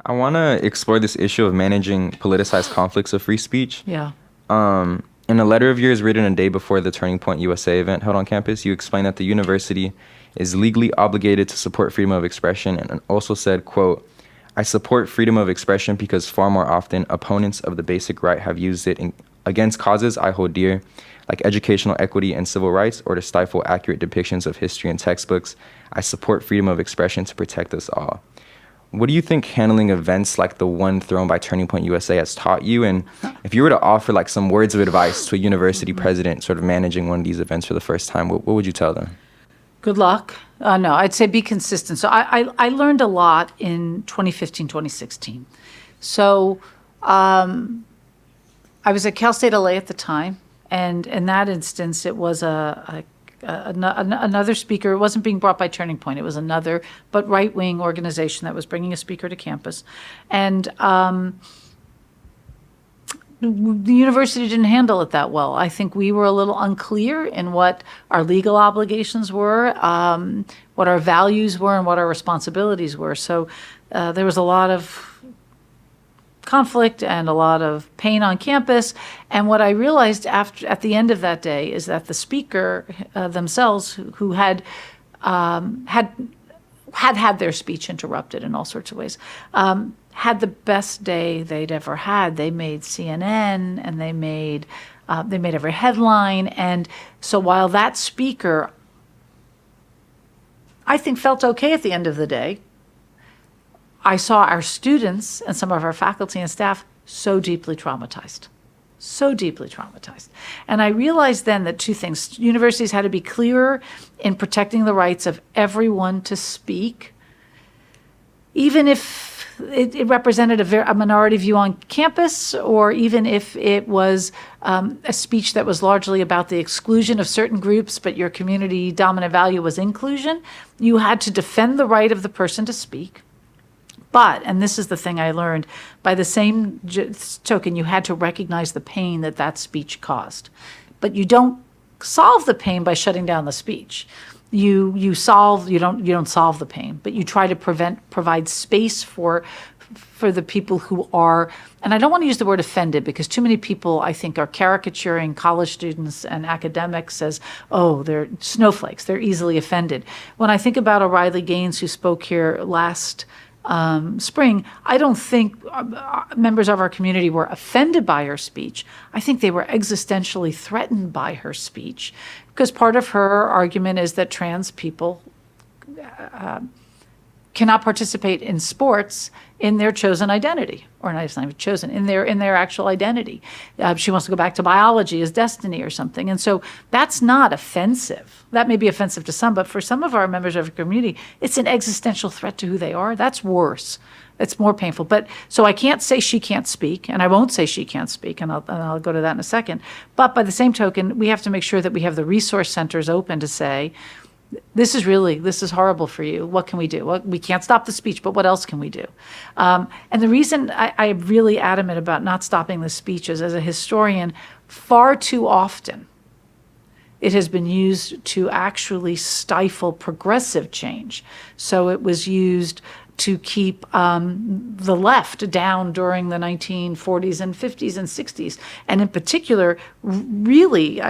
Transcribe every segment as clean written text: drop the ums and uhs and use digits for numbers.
I want to explore this issue of managing politicized conflicts of free speech. Yeah. In a letter of yours written a day before the Turning Point USA event held on campus, you explained that the university is legally obligated to support freedom of expression, and also said, quote, "I support freedom of expression because far more often opponents of the basic right have used it against causes I hold dear, like educational equity and civil rights, or to stifle accurate depictions of history in textbooks. I support freedom of expression to protect us all." What do you think handling events like the one thrown by Turning Point USA has taught you? And if you were to offer like some words of advice to a university president sort of managing one of these events for the first time, what would you tell them? Good luck. No, I'd say be consistent. So I learned a lot in 2015, 2016. So I was at Cal State LA at the time, and in that instance, it was another speaker. It wasn't being brought by Turning Point. It was another, but right-wing organization that was bringing a speaker to campus. And the university didn't handle it that well. I think we were a little unclear in what our legal obligations were, what our values were, and what our responsibilities were. So there was a lot of conflict and a lot of pain on campus. And what I realized at the end of that day is that the speaker themselves, who had their speech interrupted in all sorts of ways, had the best day they'd ever had. They made CNN, and they made every headline. And so while that speaker, I think, felt okay at the end of the day, I saw our students and some of our faculty and staff so deeply traumatized. And I realized then that two things. Universities had to be clearer in protecting the rights of everyone to speak, even if it represented a minority view on campus, or even if it was a speech that was largely about the exclusion of certain groups, but your community dominant value was inclusion. You had to defend the right of the person to speak. But, and this is the thing I learned, by the same token, you had to recognize the pain that speech caused. But you don't solve the pain by shutting down the speech. You don't solve the pain, but you try to provide space for the people who are, and I don't want to use the word offended, because too many people, I think, are caricaturing college students and academics as, oh, they're snowflakes, they're easily offended. When I think about O'Reilly Gaines, who spoke here last spring, I don't think members of our community were offended by her speech. I think they were existentially threatened by her speech, because part of her argument is that trans people cannot participate in sports in their chosen identity, or not even chosen, in their actual identity. She wants to go back to biology as destiny or something. And so that's not offensive. That may be offensive to some, but for some of our members of our community, it's an existential threat to who they are. That's worse. It's more painful. But so I can't say she can't speak, and I won't say she can't speak, and I'll go to that in a second. But by the same token, we have to make sure that we have the resource centers open to say, this is horrible for you. What can we do? Well, we can't stop the speech, but what else can we do? And the reason I'm really adamant about not stopping the speech is, as a historian, far too often it has been used to actually stifle progressive change. So it was used to keep the left down during the 1940s and 50s and 60s. And in particular, really,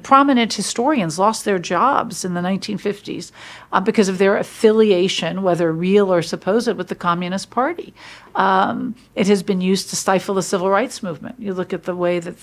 prominent historians lost their jobs in the 1950s because of their affiliation, whether real or supposed, with the Communist Party. It has been used to stifle the civil rights movement. You look at the way that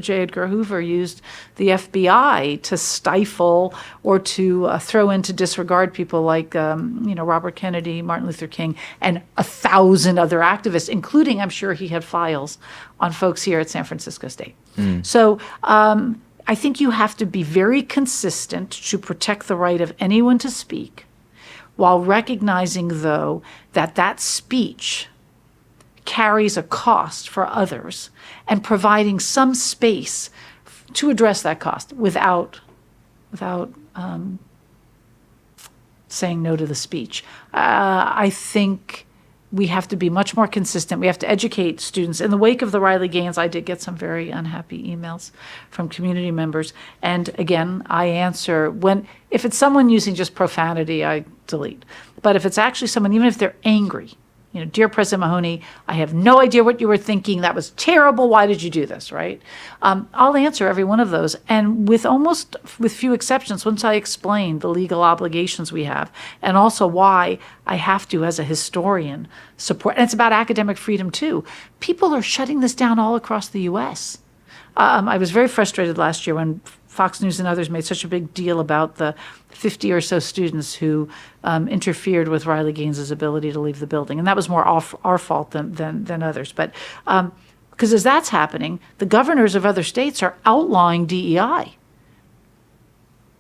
J. Edgar Hoover used the FBI to stifle or to throw into disregard people like, Robert Kennedy, Martin Luther King, and 1,000 other activists, including, I'm sure he had files on folks here at San Francisco State. So I think you have to be very consistent to protect the right of anyone to speak, while recognizing, though, that speech carries a cost for others, and providing some space to address that cost without saying no to the speech. I think we have to be much more consistent. We have to educate students. In the wake of the Riley Gaines, I did get some very unhappy emails from community members. And again, I answer if it's someone using just profanity, I delete. But if it's actually someone, even if they're angry, Dear President Mahoney, I have no idea what you were thinking. That was terrible. Why did you do this, right? I'll answer every one of those. And with few exceptions, once I explain the legal obligations we have and also why I have to, as a historian, support, and it's about academic freedom too. People are shutting this down all across the U.S. I was very frustrated last year when Fox News and others made such a big deal about the 50 or so students who interfered with Riley Gaines's ability to leave the building. And that was more our fault than others. But because as that's happening, the governors of other states are outlawing DEI.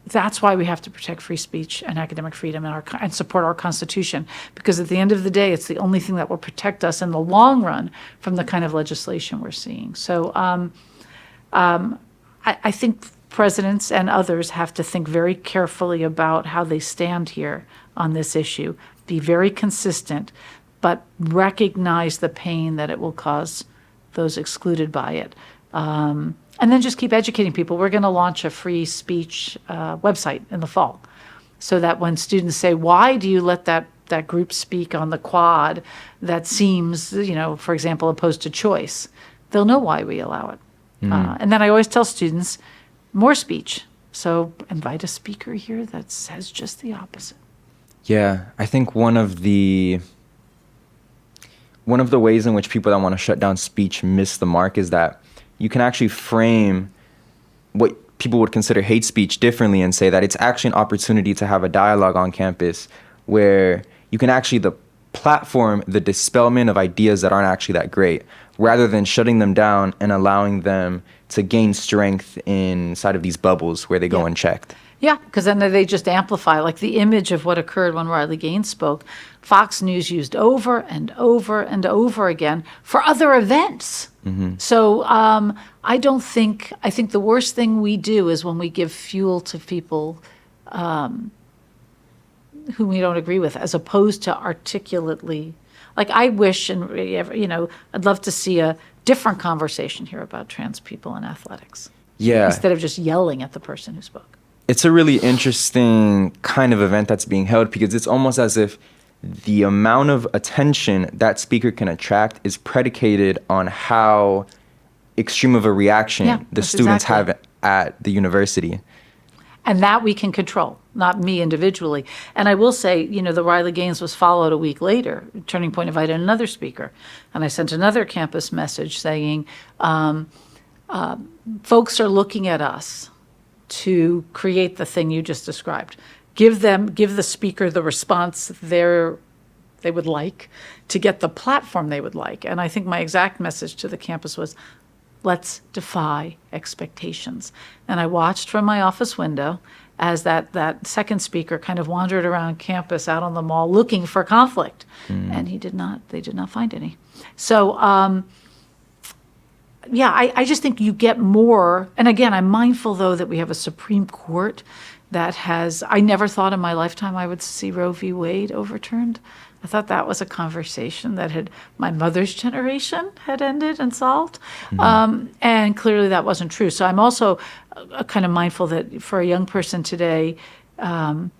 That's why we have to protect free speech and academic freedom and support our Constitution, because at the end of the day, it's the only thing that will protect us in the long run from the kind of legislation we're seeing. So I think presidents and others have to think very carefully about how they stand here on this issue, be very consistent, but recognize the pain that it will cause those excluded by it. And then just keep educating people. We're going to launch a free speech website in the fall, so that when students say, why do you let that group speak on the quad that seems, for example, opposed to choice, they'll know why we allow it. And then I always tell students, more speech. So invite a speaker here that says just the opposite. Yeah, I think one of the ways in which people that want to shut down speech miss the mark is that you can actually frame what people would consider hate speech differently and say that it's actually an opportunity to have a dialogue on campus where you can actually platform the dispelment of ideas that aren't actually that great, rather than shutting them down and allowing them to gain strength inside of these bubbles where they go unchecked. Yeah, because then they just amplify, like the image of what occurred when Riley Gaines spoke. Fox News used over and over and over again for other events. Mm-hmm. So I think the worst thing we do is when we give fuel to people whom we don't agree with, as opposed to articulately. Like I wish, and I'd love to see a different conversation here about trans people in athletics. Yeah. Instead of just yelling at the person who spoke. It's a really interesting kind of event that's being held, because it's almost as if the amount of attention that speaker can attract is predicated on how extreme of a reaction the students have at the university. And that we can control, not me individually. And I will say, the Riley Gaines was followed a week later. Turning Point invited another speaker. And I sent another campus message saying, folks are looking at us to create the thing you just described. Give the speaker the response they would like to get the platform they would like. And I think my exact message to the campus was, let's defy expectations. And I watched from my office window as that second speaker kind of wandered around campus out on the mall looking for conflict. And they did not find any. So, I just think you get more. And again, I'm mindful, though, that we have a Supreme Court that I never thought in my lifetime I would see Roe v. Wade overturned. I thought that was a conversation that my mother's generation had ended and solved. Mm-hmm. And clearly that wasn't true. So I'm also kind of mindful that for a young person today, who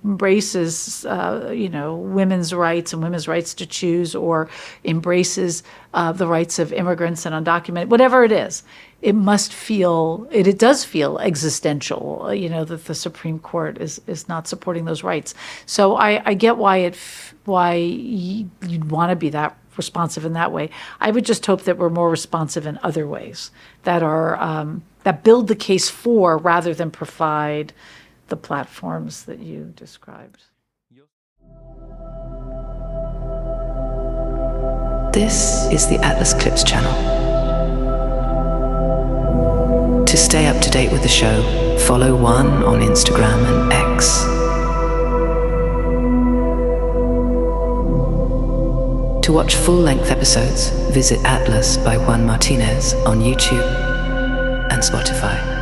embraces, women's rights and women's rights to choose, or embraces the rights of immigrants and undocumented, whatever it is, it does feel existential, that the Supreme Court is not supporting those rights. So I get why you'd want to be that responsive in that way. I would just hope that we're more responsive in other ways that are that build the case for, rather than provide the platforms that you described. This is the Atlas Clips channel. To stay up to date with the show, follow One on Instagram and X. To watch full-length episodes, visit Atlas by Juan Martinez on YouTube and Spotify.